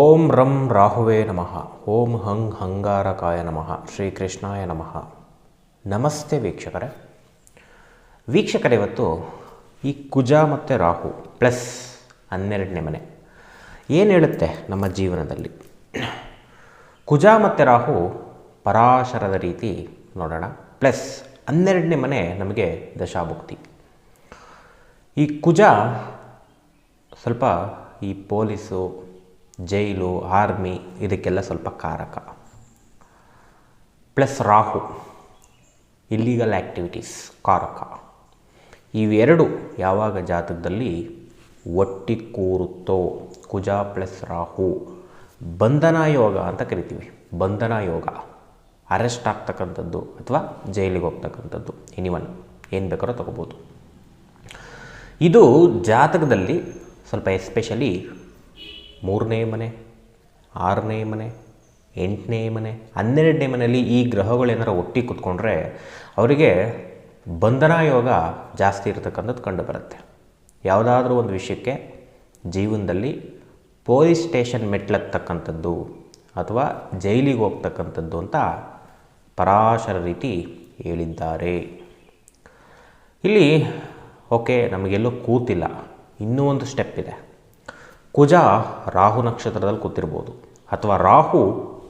ಓಂ ರಂ ರಾಹುವೇ ನಮಃ. ಓಂ ಹಂಗಾರಕಾಯ ನಮಃ. ಶ್ರೀಕೃಷ್ಣಾಯ ನಮಃ. ನಮಸ್ತೆ ವೀಕ್ಷಕರೇ, ಇವತ್ತು ಈ ಕುಜ ಮತ್ತು ರಾಹು ಪ್ಲಸ್ 12ನೇ ಮನೆ ಏನು ಹೇಳುತ್ತೆ ನಮ್ಮ ಜೀವನದಲ್ಲಿ. ಕುಜ ಮತ್ತು ರಾಹು ಪರಾಶರದ ರೀತಿ ನೋಡೋಣ. ಪ್ಲಸ್ 12ನೇ ಮನೆ ನಮಗೆ ದಶಾಭುಕ್ತಿ. ಈ ಕುಜ ಸ್ವಲ್ಪ ಈ ಪೊಲೀಸು, ಜೈಲು, ಆರ್ಮಿ ಇದಕ್ಕೆಲ್ಲ ಸ್ವಲ್ಪ ಕಾರಕ. ಪ್ಲಸ್ ರಾಹು ಇಲ್ಲೀಗಲ್ ಆ್ಯಕ್ಟಿವಿಟೀಸ್ ಕಾರಕ. ಇವೆರಡು ಯಾವಾಗ ಜಾತಕದಲ್ಲಿ ಒಟ್ಟಿ ಕೂರುತ್ತೋ, ಕುಜ ಪ್ಲಸ್ ರಾಹು ಬಂಧನ ಯೋಗ ಅಂತ ಕರಿತೀವಿ. ಬಂಧನ ಯೋಗ, ಅರೆಸ್ಟ್ ಆಗ್ತಕ್ಕಂಥದ್ದು ಅಥವಾ ಜೈಲಿಗೆ ಹೋಗ್ತಕ್ಕಂಥದ್ದು, ಎನಿವನ್ ಏನು ಬೇಕಾದ್ರೂ ತಗೋಬೋದು. ಇದು ಜಾತಕದಲ್ಲಿ ಸ್ವಲ್ಪ ಎಸ್ಪೆಷಲಿ 3ನೇ ಮನೆ, 6ನೇ ಮನೆ, 8ನೇ ಮನೆ, 12ನೇ ಮನೆಯಲ್ಲಿ ಈ ಗ್ರಹಗಳೇನಾರು ಒಟ್ಟಿಗೆ ಕೂತ್ಕೊಂಡ್ರೆ ಅವರಿಗೆ ಬಂಧನ ಯೋಗ ಜಾಸ್ತಿ ಇರತಕ್ಕಂಥದ್ದು ಕಂಡು ಬರುತ್ತೆ. ಯಾವುದಾದ್ರೂ ಒಂದು ವಿಷಯಕ್ಕೆ ಜೀವನದಲ್ಲಿ ಪೊಲೀಸ್ ಸ್ಟೇಷನ್ ಮೆಟ್ಲತ್ತಕ್ಕಂಥದ್ದು ಅಥವಾ ಜೈಲಿಗೆ ಹೋಗ್ತಕ್ಕಂಥದ್ದು ಅಂತ ಪರಾಶರ ರೀತಿ ಹೇಳಿದ್ದಾರೆ. ಇಲ್ಲಿ ಓಕೆ, ನಮಗೆಲ್ಲೋ ಕೂತಿಲ್ಲ, ಇನ್ನೂ ಒಂದು ಸ್ಟೆಪ್ ಇದೆ. ಕುಜ ರಾಹು ನಕ್ಷತ್ರದಲ್ಲಿ ಕೂತಿರ್ಬೋದು ಅಥವಾ ರಾಹು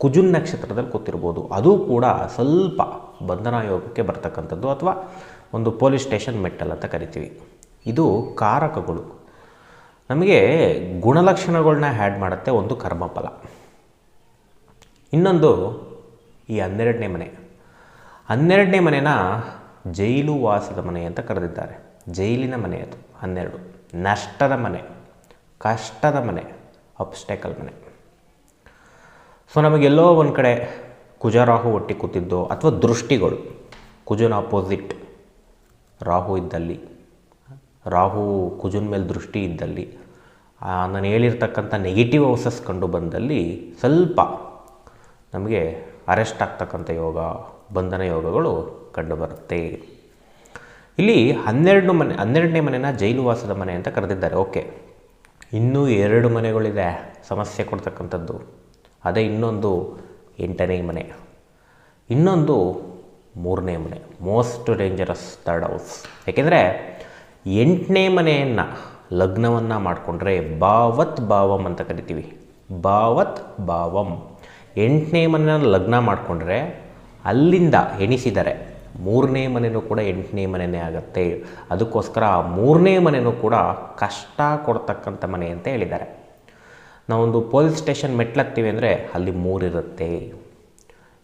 ಕುಜುನ್ ನಕ್ಷತ್ರದಲ್ಲಿ ಕೂತಿರ್ಬೋದು. ಅದು ಕೂಡ ಸ್ವಲ್ಪ ಬಂಧನ ಯೋಗಕ್ಕೆ ಬರ್ತಕ್ಕಂಥದ್ದು ಅಥವಾ ಒಂದು ಪೊಲೀಸ್ ಸ್ಟೇಷನ್ ಮೆಟ್ಟಲ್ ಅಂತ ಕರಿತೀವಿ. ಇದು ಕಾರಕಗಳು ನಮಗೆ ಗುಣಲಕ್ಷಣಗಳನ್ನ ಹ್ಯಾಡ್ ಮಾಡುತ್ತೆ. ಒಂದು ಕರ್ಮಫಲ, ಇನ್ನೊಂದು ಈ 12ನೇ ಮನೆ. 12ನೇ ಮನೆನ ಜೈಲು ವಾಸದ ಮನೆ ಅಂತ ಕರೆದಿದ್ದಾರೆ. ಜೈಲಿನ ಮನೆ ಅದು 12. ನಷ್ಟದ ಮನೆ, ಕಷ್ಟದ ಮನೆ, ಅಬ್ಸ್ಟೆಕಲ್ ಮನೆ. ಸೊ ನಮಗೆಲ್ಲೋ ಒಂದು ಕಡೆ ಕುಜರಾಹು ಒಟ್ಟಿಗೆ ಕೂತಿದ್ದು ಅಥವಾ ದೃಷ್ಟಿಗಳು, ಕುಜನ ಅಪೋಸಿಟ್ ರಾಹು ಇದ್ದಲ್ಲಿ, ರಾಹು ಕುಜನ ಮೇಲೆ ದೃಷ್ಟಿ ಇದ್ದಲ್ಲಿ, ನಾನು ಹೇಳಿರ್ತಕ್ಕಂಥ ನೆಗೆಟಿವ್ ಹೌಸಸ್ ಕಂಡು ಬಂದಲ್ಲಿ ಸ್ವಲ್ಪ ನಮಗೆ ಅರೆಸ್ಟ್ ಆಗ್ತಕ್ಕಂಥ ಯೋಗ, ಬಂಧನ ಯೋಗಗಳು ಕಂಡುಬರುತ್ತೆ. ಇಲ್ಲಿ 12ನೇ ಮನೆನ ಜೈಲು ವಾಸದ ಮನೆ ಅಂತ ಕರೆದಿದ್ದಾರೆ. ಓಕೆ, ಇನ್ನೂ 2 ಮನೆಗಳಿದೆ ಸಮಸ್ಯೆ ಕೊಡ್ತಕ್ಕಂಥದ್ದು. ಅದೇ ಇನ್ನೊಂದು 8ನೇ ಮನೆ, ಇನ್ನೊಂದು 3ನೇ ಮನೆ, ಮೋಸ್ಟ್ ಡೇಂಜರಸ್ ಥರ್ಡ್ ಹೌಸ್. ಯಾಕೆಂದರೆ 8ನೇ ಮನೆಯನ್ನು ಲಗ್ನವನ್ನು ಮಾಡಿಕೊಂಡ್ರೆ ಭಾವತ್ ಭಾವಂ ಅಂತ ಕರಿತೀವಿ. ಭಾವತ್ ಭಾವಂ 8ನೇ ಮನೆಯನ್ನು ಲಗ್ನ ಮಾಡಿಕೊಂಡ್ರೆ ಅಲ್ಲಿಂದ ಎಣಿಸಿದರೆ 3ನೇ ಮನೆಯೂ ಕೂಡ 8ನೇ ಮನೆಯೇ ಆಗುತ್ತೆ. ಅದಕ್ಕೋಸ್ಕರ 3ನೇ ಮನೆಯೂ ಕೂಡ ಕಷ್ಟ ಕೊಡ್ತಕ್ಕಂಥ ಮನೆ ಅಂತ ಹೇಳಿದ್ದಾರೆ. ನಾವೊಂದು ಪೊಲೀಸ್ ಸ್ಟೇಷನ್ ಮೆಟ್ಲತ್ತೀವಿ ಅಂದರೆ ಅಲ್ಲಿ 3 ಇರುತ್ತೆ.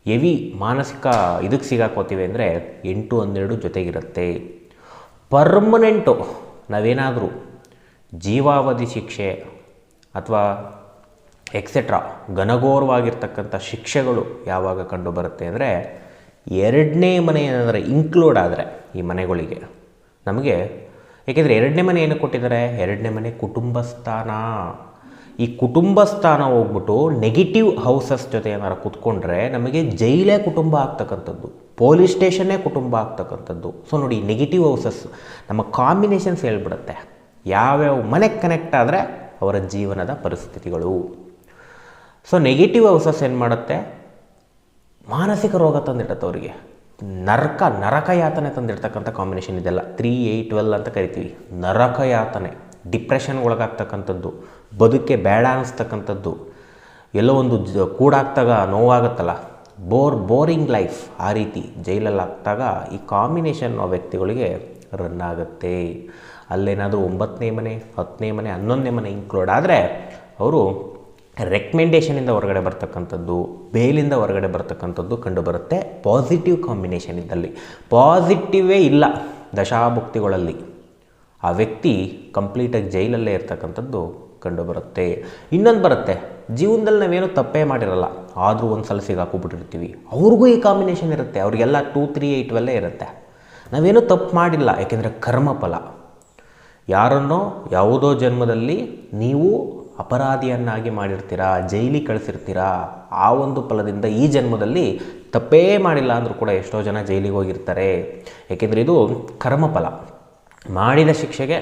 ಹೆವಿ ಮಾನಸಿಕ ಇದಕ್ಕೆ ಸಿಗಾಕೋತೀವಿ ಅಂದರೆ 8, 12 ಜೊತೆಗಿರುತ್ತೆ. ಪರ್ಮನೆಂಟು ನಾವೇನಾದರೂ ಜೀವಾವಧಿ ಶಿಕ್ಷೆ ಅಥವಾ ಎಕ್ಸೆಟ್ರಾ ಘನಘೋರವಾಗಿರ್ತಕ್ಕಂಥ ಶಿಕ್ಷೆಗಳು ಯಾವಾಗ ಕಂಡು ಬರುತ್ತೆ ಅಂದರೆ 2ನೇ ಮನೆ ಏನಾದರೆ ಇನ್ಕ್ಲೂಡ್ ಆದರೆ ಈ ಮನೆಗಳಿಗೆ ನಮಗೆ. ಏಕೆಂದರೆ 2ನೇ ಮನೆ ಏನು ಕೊಟ್ಟಿದ್ದಾರೆ? 2ನೇ ಮನೆ ಕುಟುಂಬ ಸ್ಥಾನ. ಈ ಕುಟುಂಬ ಸ್ಥಾನ ಹೋಗ್ಬಿಟ್ಟು ನೆಗೆಟಿವ್ ಹೌಸಸ್ ಜೊತೆ ಏನಾರು ಕೂತ್ಕೊಂಡ್ರೆ ನಮಗೆ ಜೈಲೇ ಕುಟುಂಬ ಆಗ್ತಕ್ಕಂಥದ್ದು, ಪೊಲೀಸ್ ಸ್ಟೇಷನ್ನೇ ಕುಟುಂಬ ಆಗ್ತಕ್ಕಂಥದ್ದು. ಸೊ ನೋಡಿ, ನೆಗೆಟಿವ್ ಹೌಸಸ್ ನಮ್ಮ ಕಾಂಬಿನೇಷನ್ಸ್ ಹೇಳ್ಬಿಡುತ್ತೆ ಯಾವ್ಯಾವ ಮನೆಗೆ ಕನೆಕ್ಟ್ ಆದರೆ ಅವರ ಜೀವನದ ಪರಿಸ್ಥಿತಿಗಳು. ಸೊ ನೆಗೆಟಿವ್ ಹೌಸಸ್ ಏನು ಮಾಡುತ್ತೆ? ಮಾನಸಿಕ ರೋಗ ತಂದಿಡುತ್ತೆ ಅವರಿಗೆ. ನರಕ ಯಾತನೆ ತಂದಿಡ್ತಕ್ಕಂಥ ಕಾಂಬಿನೇಷನ್ ಇದೆಲ್ಲ. 3, 8, 12 ಅಂತ ಕರಿತೀವಿ. ನರಕ ಯಾತನೆ, ಡಿಪ್ರೆಷನ್ಗೆ ಒಳಗಾಗ್ತಕ್ಕಂಥದ್ದು, ಬದುಕೆ ಬೇಡ ಅನ್ನಿಸ್ತಕ್ಕಂಥದ್ದು, ಎಲ್ಲೋ ಒಂದು ಕೂಡಾಗ್ತಾಗ ನೋವಾಗುತ್ತಲ್ಲ, ಬೋರಿಂಗ್ ಲೈಫ್, ಆ ರೀತಿ ಜೈಲಲ್ಲಿ ಆಗ್ತಾಗ ಈ ಕಾಂಬಿನೇಷನ್ ವ್ಯಕ್ತಿಗಳಿಗೆ ರನ್ ಆಗುತ್ತೆ. ಅಲ್ಲೇನಾದರೂ 9ನೇ ಮನೆ, 10ನೇ ಮನೆ, 11ನೇ ಮನೆ ಇನ್ಕ್ಲೂಡ್ ಆದರೆ ಅವರು ರೆಕಮೆಂಡೇಷನಿಂದ ಹೊರಗಡೆ ಬರ್ತಕ್ಕಂಥದ್ದು, ಬೇಲಿಂದ ಹೊರಗಡೆ ಬರ್ತಕ್ಕಂಥದ್ದು ಕಂಡುಬರುತ್ತೆ. ಪಾಸಿಟಿವ್ ಕಾಂಬಿನೇಷನ್ ಇದ್ದಲ್ಲಿ. ಪಾಸಿಟಿವೇ ಇಲ್ಲ ದಶಾಭುಕ್ತಿಗಳಲ್ಲಿ, ಆ ವ್ಯಕ್ತಿ ಕಂಪ್ಲೀಟಾಗಿ ಜೈಲಲ್ಲೇ ಇರ್ತಕ್ಕಂಥದ್ದು ಕಂಡುಬರುತ್ತೆ. ಇನ್ನೊಂದು ಬರುತ್ತೆ, ಜೀವನದಲ್ಲಿ ನಾವೇನೋ ತಪ್ಪೇ ಮಾಡಿರಲ್ಲ, ಆದರೂ ಒಂದು ಸಲ ಸಿಗಾಕೋಬಿಟ್ಟಿರ್ತೀವಿ. ಅವ್ರಿಗೂ ಈ ಕಾಂಬಿನೇಷನ್ ಇರುತ್ತೆ. ಅವರಿಗೆಲ್ಲ 2, 3, 8, 12 ಇರುತ್ತೆ. ನಾವೇನೂ ತಪ್ಪು ಮಾಡಿಲ್ಲ, ಯಾಕೆಂದರೆ ಕರ್ಮಫಲ. ಯಾರನ್ನೋ ಯಾವುದೋ ಜನ್ಮದಲ್ಲಿ ನೀವು ಅಪರಾಧಿಯನ್ನಾಗಿ ಮಾಡಿರ್ತೀರಾ, ಜೈಲಿಗೆ ಕಳಿಸಿರ್ತೀರಾ. ಆ ಒಂದು ಫಲದಿಂದ ಈ ಜನ್ಮದಲ್ಲಿ ತಪ್ಪೇ ಮಾಡಿಲ್ಲ ಅಂದರೂ ಕೂಡ ಎಷ್ಟೋ ಜನ ಜೈಲಿಗೆ ಹೋಗಿರ್ತಾರೆ. ಏಕೆಂದರೆ ಇದು ಕರ್ಮಫಲ. ಮಾಡಿದ ಶಿಕ್ಷೆಗೆ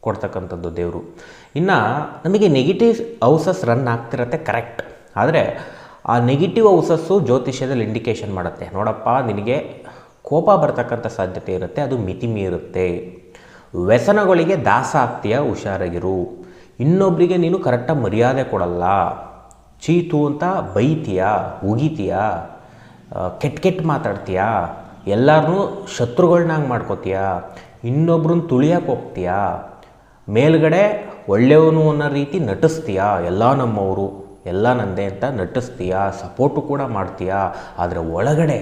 ಕೊಡ್ತಕ್ಕಂಥದ್ದು ದೇವರು. ಇನ್ನು ನಮಗೆ ನೆಗೆಟಿವ್ ಹೌಸಸ್ ರನ್ ಆಗ್ತಿರತ್ತೆ, ಕರೆಕ್ಟ್. ಆದರೆ ಆ ನೆಗೆಟಿವ್ ಹೌಸಸ್ಸು ಜ್ಯೋತಿಷ್ಯದಲ್ಲಿ ಇಂಡಿಕೇಶನ್ ಮಾಡುತ್ತೆ, ನೋಡಪ್ಪ ನಿನಗೆ ಕೋಪ ಬರ್ತಕ್ಕಂಥ ಸಾಧ್ಯತೆ ಇರುತ್ತೆ, ಅದು ಮಿತಿ ಮೀರುತ್ತೆ, ವ್ಯಸನಗಳಿಗೆ ದಾಸ ಆಗ್ತೀಯ, ಹುಷಾರಾಗಿರು, ಇನ್ನೊಬ್ಬರಿಗೆ ನೀನು ಕರೆಕ್ಟಾಗಿ ಮರ್ಯಾದೆ ಕೊಡಲ್ಲ, ಚೀತು ಅಂತ ಬೈತೀಯ, ಉಗಿತೀಯ, ಕೆಟ್ಟ ಮಾತಾಡ್ತೀಯ, ಎಲ್ಲರನ್ನೂ ಶತ್ರುಗಳನ್ನಾಗಿ ಮಾಡ್ಕೋತೀಯ, ಇನ್ನೊಬ್ರನ್ನ ತುಳಿಯಕ್ಕೆ ಹೋಗ್ತೀಯ, ಮೇಲ್ಗಡೆ ಒಳ್ಳೆಯವನು ಅನ್ನೋ ರೀತಿ ನಟಿಸ್ತೀಯ, ಎಲ್ಲ ನಮ್ಮವರು ಎಲ್ಲ ನಂದೇ ಅಂತ ನಟಿಸ್ತೀಯ, ಸಪೋರ್ಟು ಕೂಡ ಮಾಡ್ತೀಯ, ಆದರೆ ಒಳಗಡೆ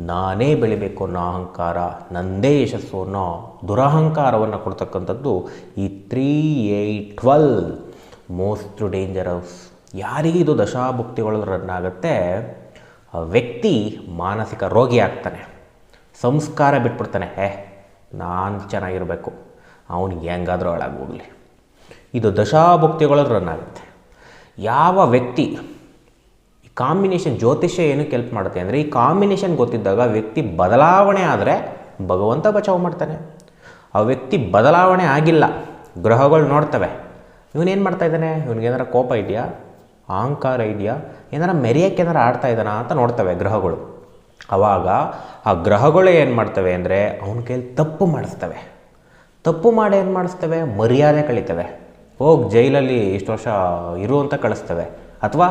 ನಾನೇ ಬೆಳಿಬೇಕು ಅನ್ನೋ ಅಹಂಕಾರ, ನಂದೇ ಯಶಸ್ಸು ಅನ್ನೋ ದುರಹಂಕಾರವನ್ನು ಕೊಡ್ತಕ್ಕಂಥದ್ದು ಈ 3, 8, 12 ಮೋಸ್ಟ್ ಡೇಂಜರಸ್. ಯಾರಿಗೆ ಇದು ದಶಾಭುಕ್ತಿಗಳು ರನ್ ಆಗುತ್ತೆ, ಆ ವ್ಯಕ್ತಿ ಮಾನಸಿಕ ರೋಗಿ ಆಗ್ತಾನೆ, ಸಂಸ್ಕಾರ ಬಿಟ್ಬಿಡ್ತಾನೆ, ನಾನು ಚೆನ್ನಾಗಿರಬೇಕು, ಅವನಿಗೆ ಹೆಂಗಾದರೂ ಹಾಳಾಗೋಗಲಿ. ಇದು ದಶಾಭುಕ್ತಿಗಳು ರನ್ ಆಗುತ್ತೆ. ಯಾವ ವ್ಯಕ್ತಿ ಈ ಕಾಂಬಿನೇಷನ್ ಜ್ಯೋತಿಷ್ಯ ಏನಕ್ಕೆ ಹೆಲ್ಪ್ ಮಾಡುತ್ತೆ ಅಂದರೆ, ಈ ಕಾಂಬಿನೇಷನ್ ಗೊತ್ತಿದ್ದಾಗ ವ್ಯಕ್ತಿ ಬದಲಾವಣೆ ಆದರೆ ಭಗವಂತ ಬಚಾವ್ ಮಾಡ್ತಾನೆ. ಆ ವ್ಯಕ್ತಿ ಬದಲಾವಣೆ ಆಗಿಲ್ಲ, ಗ್ರಹಗಳು ನೋಡ್ತವೆ, ಇವನೇನು ಮಾಡ್ತಾಯಿದ್ದಾನೆ, ಇವನಿಗೇನಾರ ಕೋಪ ಇದೆಯಾ, ಅಹಂಕಾರ ಇದೆಯಾ, ಏನಾರ ಮೆರೆಯೋಕ್ಕೆ ಏನಾರ ಆಡ್ತಾ ಇದ್ದಾನ ಅಂತ ನೋಡ್ತವೆ ಗ್ರಹಗಳು. ಆವಾಗ ಆ ಗ್ರಹಗಳು ಏನು ಮಾಡ್ತವೆ ಅಂದರೆ ಅವನ ಕೈಯಲ್ಲಿ ತಪ್ಪು ಮಾಡಿಸ್ತವೆ. ತಪ್ಪು ಮಾಡಿ ಏನು ಮಾಡಿಸ್ತವೆ, ಮರ್ಯಾದೆ ಕಳೀತವೆ, ಹೋಗಿ ಜೈಲಲ್ಲಿ ಇಷ್ಟು ವರ್ಷ ಇರು ಅಂತ ಕಳಿಸ್ತವೆ, ಅಥವಾ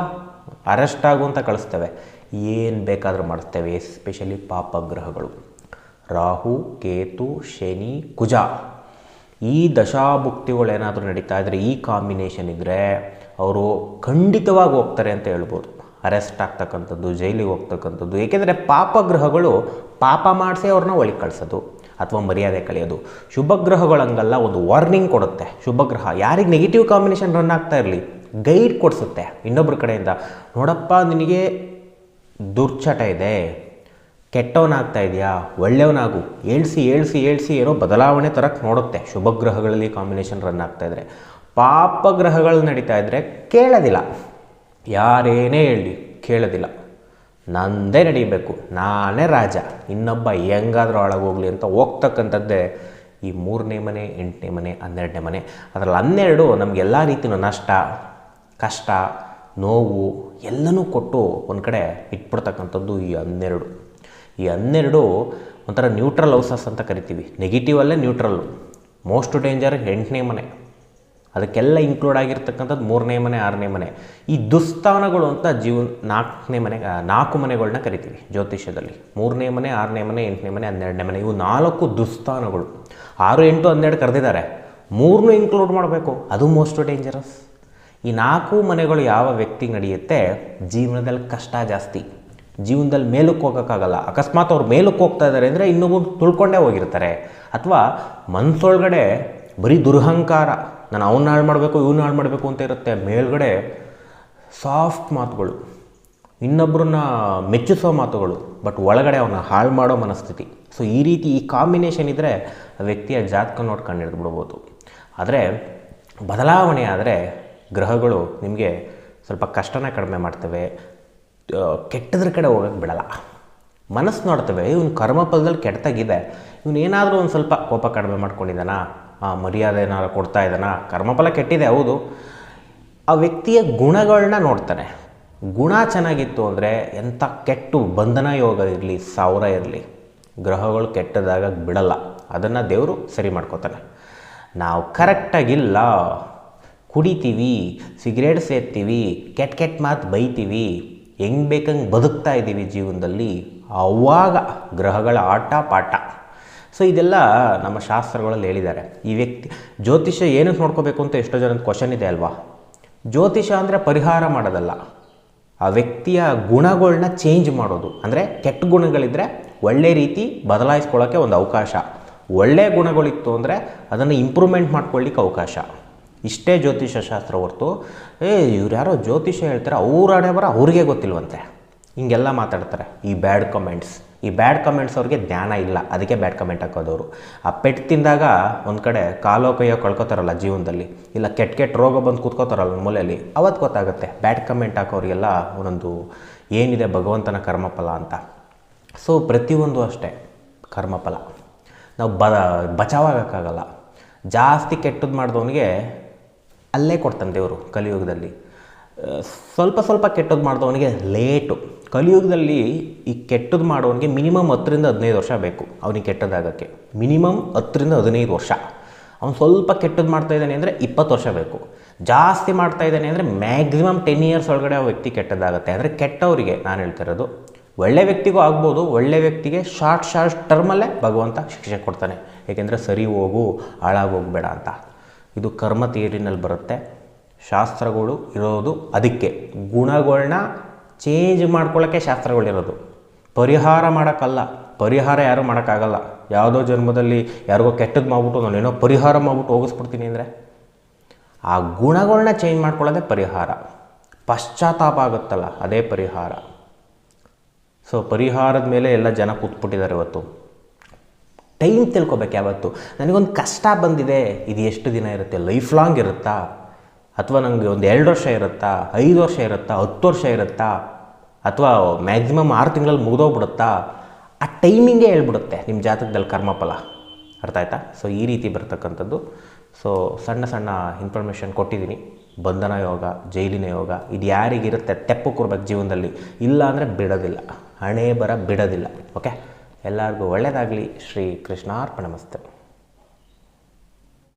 ಅರೆಸ್ಟ್ ಆಗು ಅಂತ ಕಳಿಸ್ತವೆ, ಏನು ಬೇಕಾದರೂ ಮಾಡಿಸ್ತೇವೆ. ಎಸ್ಪೆಷಲಿ ಪಾಪಗ್ರಹಗಳು ರಾಹು, ಕೇತು, ಶನಿ, ಕುಜ, ಈ ದಶಾಭುಕ್ತಿಗಳೇನಾದರೂ ನಡೀತಾ ಇದ್ದರೆ, ಈ ಕಾಂಬಿನೇಷನ್ ಇದ್ದರೆ ಅವರು ಖಂಡಿತವಾಗಿ ಹೋಗ್ತಾರೆ ಅಂತ ಹೇಳ್ಬೋದು. ಅರೆಸ್ಟ್ ಆಗ್ತಕ್ಕಂಥದ್ದು, ಜೈಲಿಗೆ ಹೋಗ್ತಕ್ಕಂಥದ್ದು. ಏಕೆಂದರೆ ಪಾಪಗ್ರಹಗಳು ಪಾಪ ಮಾಡಿಸಿ ಅವ್ರನ್ನ ಒಳಗೆ ಕಳಿಸೋದು ಅಥವಾ ಮರ್ಯಾದೆ ಕಳೆಯೋದು. ಶುಭಗ್ರಹಗಳಂಗಲ್ಲ, ಒಂದು ವಾರ್ನಿಂಗ್ ಕೊಡುತ್ತೆ. ಶುಭಗ್ರಹ ಯಾರಿಗೆ ನೆಗೆಟಿವ್ ಕಾಂಬಿನೇಷನ್ ರನ್ ಆಗ್ತಾ ಇರಲಿ, ಗೈಡ್ ಕೊಡಿಸುತ್ತೆ ಇನ್ನೊಬ್ಬರ ಕಡೆಯಿಂದ, ನೋಡಪ್ಪ ನಿನಗೆ ದುರ್ಚಟ ಇದೆ, ಕೆಟ್ಟವನಾಗ್ತಾ ಇದೆಯಾ, ಒಳ್ಳೆಯವನಾಗು, ಏಳ್ಸಿ ಏನೋ ಬದಲಾವಣೆ ತರಕ್ಕೆ ನೋಡುತ್ತೆ. ಶುಭಗ್ರಹಗಳಲ್ಲಿ ಕಾಂಬಿನೇಷನ್ ರನ್ ಆಗ್ತಾಯಿದ್ರೆ. ಪಾಪಗ್ರಹಗಳು ನಡೀತಾ ಇದ್ದರೆ ಕೇಳೋದಿಲ್ಲ, ಯಾರೇನೇ ಹೇಳಿ ಕೇಳೋದಿಲ್ಲ, ನಂದೇ ನಡೀಬೇಕು, ನಾನೇ ರಾಜ, ಇನ್ನೊಬ್ಬ ಹೆಂಗಾದರೂ ಹಾಳಾಗೋಗ್ಲಿ ಅಂತ ಹೋಗ್ತಕ್ಕಂಥದ್ದೇ ಈ 3ನೇ ಮನೆ, 8ನೇ ಮನೆ, 12ನೇ ಮನೆ. ಅದರಲ್ಲಿ 12 ನಮಗೆಲ್ಲ ರೀತಿಯೂ ನಷ್ಟ, ಕಷ್ಟ, ನೋವು ಎಲ್ಲನೂ ಕೊಟ್ಟು ಒಂದು ಕಡೆ ಇಟ್ಬಿಡ್ತಕ್ಕಂಥದ್ದು ಈ 12. ಈ 12 ಒಂಥರ ನ್ಯೂಟ್ರಲ್ ಹೌಸಸ್ ಅಂತ ಕರಿತೀವಿ. ನೆಗೆಟಿವಲ್ಲೇ ನ್ಯೂಟ್ರಲ್ಲು. ಮೋಸ್ಟ್ ಡೇಂಜರ್ 8ನೇ ಮನೆ, ಅದಕ್ಕೆಲ್ಲ ಇನ್ಕ್ಲೂಡ್ ಆಗಿರ್ತಕ್ಕಂಥದ್ದು 3ನೇ ಮನೆ, 6ನೇ ಮನೆ. ಈ ದುಸ್ಥಾನಗಳು ಅಂತ 4ನೇ ಮನೆ, 4 ಮನೆಗಳನ್ನ ಕರಿತೀವಿ ಜ್ಯೋತಿಷ್ಯದಲ್ಲಿ. 3ನೇ ಮನೆ, 6ನೇ ಮನೆ, 8ನೇ ಮನೆ, 12ನೇ ಮನೆ, ಇವು 4 ದುಸ್ಥಾನಗಳು. 6, 8, 12 ಕರೆದಿದ್ದಾರೆ, 3ನೂ ಇನ್ಕ್ಲೂಡ್ ಮಾಡಬೇಕು, ಅದು ಮೋಸ್ಟ್ ಡೇಂಜರಸ್. ಈ 4 ಮನೆಗಳು ಯಾವ ವ್ಯಕ್ತಿಗೆ ನಡೆಯುತ್ತೆ, ಜೀವನದಲ್ಲಿ ಕಷ್ಟ ಜಾಸ್ತಿ, ಜೀವನದಲ್ಲಿ ಮೇಲಕ್ಕೆ ಹೋಗೋಕ್ಕಾಗಲ್ಲ. ಅಕಸ್ಮಾತ್ ಅವ್ರು ಮೇಲಕ್ಕೆ ಹೋಗ್ತಾ ಇದ್ದಾರೆ ಅಂದರೆ ಇನ್ನೊಬ್ಬರು ತುಳ್ಕೊಂಡೇ ಹೋಗಿರ್ತಾರೆ, ಅಥವಾ ಮನಸ್ಸೊಳಗಡೆ ಬರೀ ದುರಹಂಕಾರ, ನಾನು ಅವನ್ನ ಹಾಳು ಮಾಡಬೇಕು, ಇವನ್ನ ಹಾಳು ಮಾಡಬೇಕು ಅಂತ ಇರುತ್ತೆ. ಮೇಲ್ಗಡೆ ಸಾಫ್ಟ್ ಮಾತುಗಳು, ಇನ್ನೊಬ್ಬರನ್ನ ಮೆಚ್ಚಿಸೋ ಮಾತುಗಳು, ಬಟ್ ಒಳಗಡೆ ಅವನ್ನ ಹಾಳು ಮಾಡೋ ಮನಸ್ಥಿತಿ. ಸೊ ಈ ರೀತಿ ಈ ಕಾಂಬಿನೇಷನ್ ಇದ್ದರೆ ವ್ಯಕ್ತಿಯ ಜಾತಕ ನೋಡ್ಕೊಂಡು ಹಿಡಿದ್ಬಿಡ್ಬೋದು. ಆದರೆ ಬದಲಾವಣೆ ಆದರೆ ಗ್ರಹಗಳು ನಿಮಗೆ ಸ್ವಲ್ಪ ಕಷ್ಟನ ಕಡಿಮೆ ಮಾಡ್ತವೆ, ಕೆಟ್ಟದ್ರ ಕಡೆ ಹೋಗೋಕ್ಕೆ ಬಿಡಲ್ಲ. ಮನಸ್ಸು ನೋಡ್ತವೆ, ಇವನು ಕರ್ಮಫಲದಲ್ಲಿ ಕೆಟ್ಟದಾಗಿದೆ, ಇವನು ಏನಾದರೂ ಒಂದು ಸ್ವಲ್ಪ ಕೋಪ ಕಡಿಮೆ ಮಾಡ್ಕೊಂಡಿದ್ದಾನ, ಮರ್ಯಾದೆ ಏನಾದ್ರು ಕೊಡ್ತಾ ಇದ್ದಾನ, ಕರ್ಮಫಲ ಕೆಟ್ಟಿದೆ ಹೌದು. ಆ ವ್ಯಕ್ತಿಯ ಗುಣಗಳನ್ನ ನೋಡ್ತಾನೆ. ಗುಣ ಚೆನ್ನಾಗಿತ್ತು ಅಂದರೆ ಎಂಥ ಕೆಟ್ಟು ಬಂಧನ ಯೋಗ ಇರಲಿ, 1000 ಇರಲಿ, ಗ್ರಹಗಳು ಕೆಟ್ಟದಾಗ ಬಿಡಲ್ಲ. ಅದನ್ನು ದೇವರು ಸರಿ ಮಾಡ್ಕೋತಾನೆ. ನಾವು ಕರೆಕ್ಟಾಗಿಲ್ಲ, ಕುಡಿತೀವಿ, ಸಿಗರೇಟ್ ಸೇರ್ತೀವಿ, ಕೆಟ್ಟ ಮಾತು ಬೈತೀವಿ, ಹೆಂಗೆ ಬೇಕಂಗೆ ಬದುಕ್ತಾ ಇದ್ದೀವಿ ಜೀವನದಲ್ಲಿ, ಆವಾಗ ಗ್ರಹಗಳ ಆಟ ಪಾಠ. ಸೊ ಇದೆಲ್ಲ ನಮ್ಮ ಶಾಸ್ತ್ರಗಳಲ್ಲಿ ಹೇಳಿದ್ದಾರೆ. ಈ ವ್ಯಕ್ತಿ ಜ್ಯೋತಿಷ್ಯ ಏನಕ್ಕೆ ನೋಡ್ಕೋಬೇಕು ಅಂತ ಎಷ್ಟೋ ಜನದ ಕ್ವಶನ್ ಇದೆ ಅಲ್ವಾ. ಜ್ಯೋತಿಷ್ಯ ಅಂದರೆ ಪರಿಹಾರ ಮಾಡೋದಲ್ಲ, ಆ ವ್ಯಕ್ತಿಯ ಗುಣಗಳನ್ನ ಚೇಂಜ್ ಮಾಡೋದು. ಅಂದರೆ ಕೆಟ್ಟ ಗುಣಗಳಿದ್ದರೆ ಒಳ್ಳೆ ರೀತಿ ಬದಲಾಯಿಸ್ಕೊಳ್ಳೋಕ್ಕೆ ಒಂದು ಅವಕಾಶ, ಒಳ್ಳೆಯ ಗುಣಗಳಿತ್ತು ಅಂದರೆ ಅದನ್ನು ಇಂಪ್ರೂವ್ಮೆಂಟ್ ಮಾಡ್ಕೊಳ್ಳಿಕ್ಕೆ ಅವಕಾಶ. ಇಷ್ಟೇ ಜ್ಯೋತಿಷ್ಯ ಶಾಸ್ತ್ರ ಹೊರತು ಇವ್ರು ಯಾರೋ ಜ್ಯೋತಿಷ್ಯ ಹೇಳ್ತಾರೆ, ಅವ್ರ ಹಣೆ ಬರ ಅವ್ರಿಗೆ ಗೊತ್ತಿಲ್ವಂತೆ, ಹಿಂಗೆಲ್ಲ ಮಾತಾಡ್ತಾರೆ. ಈ ಬ್ಯಾಡ್ ಕಮೆಂಟ್ಸ್ ಅವ್ರಿಗೆ ಜ್ಞಾನ ಇಲ್ಲ, ಅದಕ್ಕೆ ಬ್ಯಾಡ್ ಕಮೆಂಟ್ ಹಾಕೋದವರು. ಆ ಪೆಟ್ಟು ತಿಂದಾಗ ಒಂದು ಕಡೆ ಕಾಲೋ ಕೈಯೋ ಕಳ್ಕೊತಾರಲ್ಲ ಜೀವನದಲ್ಲಿ, ಇಲ್ಲ ಕೆಟ್ಟ ರೋಗ ಬಂದು ಕೂತ್ಕೋತಾರಲ್ಲ ಮೂಲೆಯಲ್ಲಿ, ಅವತ್ತು ಗೊತ್ತಾಗುತ್ತೆ ಬ್ಯಾಡ್ ಕಮೆಂಟ್ ಹಾಕೋರಿಗೆಲ್ಲ ಒಂದೊಂದು ಏನಿದೆ ಭಗವಂತನ ಕರ್ಮಫಲ ಅಂತ. ಸೊ ಪ್ರತಿಯೊಂದು ಅಷ್ಟೇ ಕರ್ಮಫಲ, ನಾವು ಬಚಾವಾಗೋಕ್ಕಾಗಲ್ಲ. ಜಾಸ್ತಿ ಕೆಟ್ಟದ್ದು ಮಾಡಿದವನಿಗೆ ಅಲ್ಲೇ ಕೊಡ್ತಾನೆ ದೇವರು ಕಲಿಯುಗದಲ್ಲಿ. ಸ್ವಲ್ಪ ಸ್ವಲ್ಪ ಕೆಟ್ಟದ್ದು ಮಾಡಿದವನಿಗೆ ಲೇಟು. ಕಲಿಯುಗದಲ್ಲಿ ಈ ಕೆಟ್ಟದ್ದು ಮಾಡೋನಿಗೆ ಮಿನಿಮಮ್ 10ರಿಂದ 15 ವರ್ಷ ಬೇಕು ಅವನಿಗೆ ಕೆಟ್ಟದಾಗೋಕ್ಕೆ. ಮಿನಿಮಮ್ 10ರಿಂದ 15 ವರ್ಷ. ಅವ್ನು ಸ್ವಲ್ಪ ಕೆಟ್ಟದ್ದು ಮಾಡ್ತಾಯಿದ್ದಾನೆ ಅಂದರೆ 20 ವರ್ಷ ಬೇಕು. ಜಾಸ್ತಿ ಮಾಡ್ತಾಯಿದ್ದಾನೆ ಅಂದರೆ ಮ್ಯಾಕ್ಸಿಮಮ್ 10 ಇಯರ್ಸ್ ಒಳಗಡೆ ಆ ವ್ಯಕ್ತಿ ಕೆಟ್ಟದಾಗುತ್ತೆ. ಅಂದರೆ ಕೆಟ್ಟವರಿಗೆ ನಾನು ಹೇಳ್ತಿರೋದು, ಒಳ್ಳೆ ವ್ಯಕ್ತಿಗೂ ಆಗ್ಬೋದು, ಒಳ್ಳೆ ವ್ಯಕ್ತಿಗೆ ಶಾರ್ಟ್ ಟರ್ಮಲ್ಲೇ ಭಗವಂತ ಶಿಕ್ಷೆ ಕೊಡ್ತಾನೆ. ಏಕೆಂದರೆ ಸರಿ ಹೋಗು, ಹಾಳಾಗೋಗ್ಬೇಡ ಅಂತ. ಇದು ಕರ್ಮ ಥಿಯರಿನಲ್ಲಿ ಬರುತ್ತೆ. ಶಾಸ್ತ್ರಗಳು ಇರೋದು ಅದಕ್ಕೆ, ಗುಣಗಳನ್ನ ಚೇಂಜ್ ಮಾಡ್ಕೊಳ್ಳೋಕ್ಕೆ ಶಾಸ್ತ್ರಗಳಿರೋದು, ಪರಿಹಾರ ಮಾಡೋಕ್ಕಲ್ಲ. ಪರಿಹಾರ ಯಾರೂ ಮಾಡೋಕ್ಕಾಗಲ್ಲ. ಯಾವುದೋ ಜನ್ಮದಲ್ಲಿ ಯಾರಿಗೋ ಕೆಟ್ಟದ್ದು ಮಾಡ್ಬಿಟ್ಟು ನಾನೇನೋ ಪರಿಹಾರ ಮಾಡ್ಬಿಟ್ಟು ಹೋಗಿಸ್ಬಿಡ್ತೀನಿ ಅಂದರೆ, ಆ ಗುಣಗಳನ್ನ ಚೇಂಜ್ ಮಾಡ್ಕೊಳ್ಳೋದೇ ಪರಿಹಾರ. ಪಶ್ಚಾತ್ತಾಪ ಆಗುತ್ತಲ್ಲ, ಅದೇ ಪರಿಹಾರ. ಸೊ ಪರಿಹಾರದ ಮೇಲೆ ಎಲ್ಲ ಜನ ಕೂತ್ಬಿಟ್ಟಿದ್ದಾರೆ ಇವತ್ತು. ಟೈಮ್ ತಿಳ್ಕೊಬೇಕು. ಯಾವತ್ತು ನನಗೊಂದು ಕಷ್ಟ ಬಂದಿದೆ, ಇದು ಎಷ್ಟು ದಿನ ಇರುತ್ತೆ? ಲೈಫ್ ಲಾಂಗ್ ಇರುತ್ತಾ? ಅಥವಾ ನನಗೆ ಒಂದು 2 ವರ್ಷ ಇರುತ್ತಾ, 5 ವರ್ಷ ಇರುತ್ತಾ, 10 ವರ್ಷ ಇರುತ್ತಾ, ಅಥವಾ ಮ್ಯಾಕ್ಸಿಮಮ್ 6 ತಿಂಗಳಲ್ಲಿ ಮುಗಿದೋಗ್ಬಿಡುತ್ತಾ? ಆ ಟೈಮಿಂಗೇ ಹೇಳ್ಬಿಡುತ್ತೆ ನಿಮ್ಮ ಜಾತಕದಲ್ಲಿ ಕರ್ಮಫಲ. ಅರ್ಥ ಆಯ್ತಾ? ಸೊ ಈ ರೀತಿ ಬರ್ತಕ್ಕಂಥದ್ದು. ಸೊ ಸಣ್ಣ ಸಣ್ಣ ಇನ್ಫಾರ್ಮೇಷನ್ ಕೊಟ್ಟಿದ್ದೀನಿ. ಬಂಧನ ಯೋಗ, ಜೈಲಿನ ಯೋಗ, ಇದು ಯಾರಿಗಿರುತ್ತೆ ತೆಪ್ಪು ಕೊಡ್ಬೇಕು ಜೀವನದಲ್ಲಿ. ಇಲ್ಲ ಅಂದರೆ ಬಿಡೋದಿಲ್ಲ, ಹಣೆ ಬರ ಬಿಡೋದಿಲ್ಲ. ಓಕೆ, ಎಲ್ಲರಿಗೂ ಒಳ್ಳೆಯದಾಗಲಿ. ಶ್ರೀ ಕೃಷ್ಣಾರ್ಪಣಮಸ್ತು.